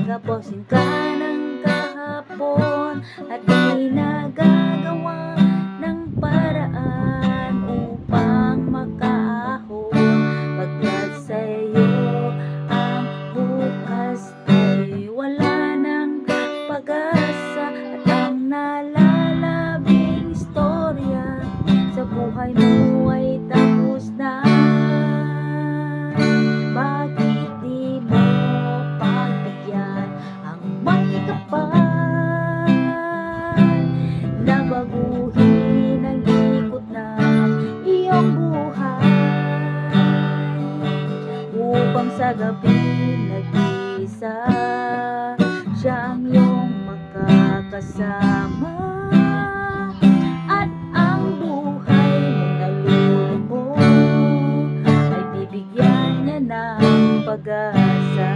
Tapusin ka ng kahapon at di nagagawa ng paraan upang makaahon. Pagkat sa'yo ang bukas ay wala ng pag-asa, at ang nalalabing istorya sa buhay mo ay tapos na. Bakit di mo pagbigyan ang may kapal na baguhin ang ikot ng iyong buhay, upang sa gabi nag-iisa siya ang iyong makakasama, at ang buhay mong nalulubog ay bibigyan niya ng pag-asa.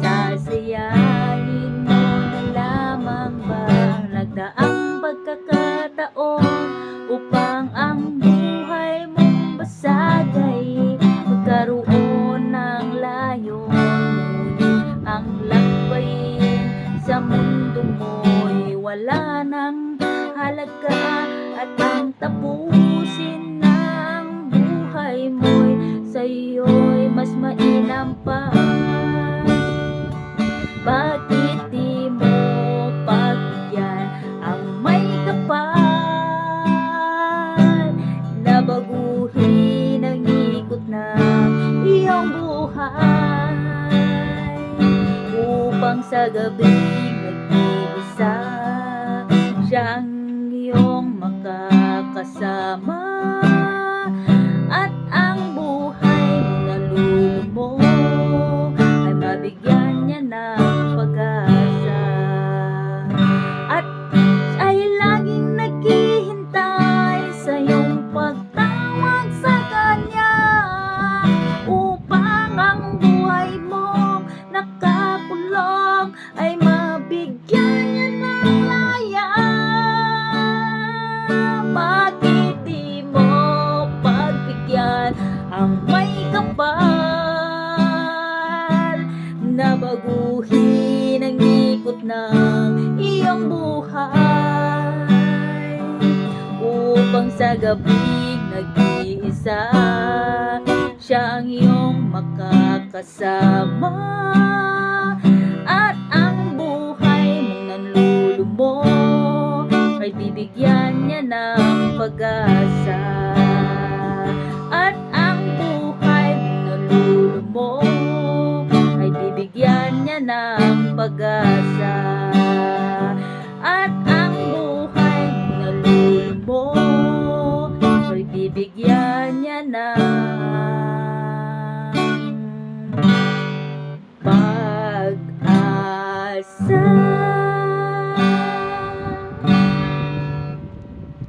Sasayahin mo na lamang ba ang nagdaang pagkakataon upang ang buhay mong basagay magkaroon ng layon, ngunit ang lakbayin sa mundo mo'y wala ng halaga, at ang tapusin ng buhay mo'y sa'yo'y mas mainam pa. Bakit di mo pagbigyan ang may kapal na baguhin ang ikot ng iyong buhay, upang sa gabing nag-iisa siya ang iyong makakasama, at ang buhay mo nalulubog ay mabigyan niya ng pag-asa. At ay laging naghihintay sa iyong pagtawag sa kanya, upang ang buhay mong nakakulong ay mabigyan niya ng laya. Bakit di mo pagbigyan ang may kapal na baguhin ang ikot ng iyong buhay, upang sa gabing nag-iisa siya ang iyong makakasama, at ang buhay mong nanlulubog ay bibigyan niya ng pag-asa. At ang buhay mong nalulubog ay bibigyan niya ng pag-asa. At ang buhay mong nalulubog ay bibigyan niya ng pag-asa.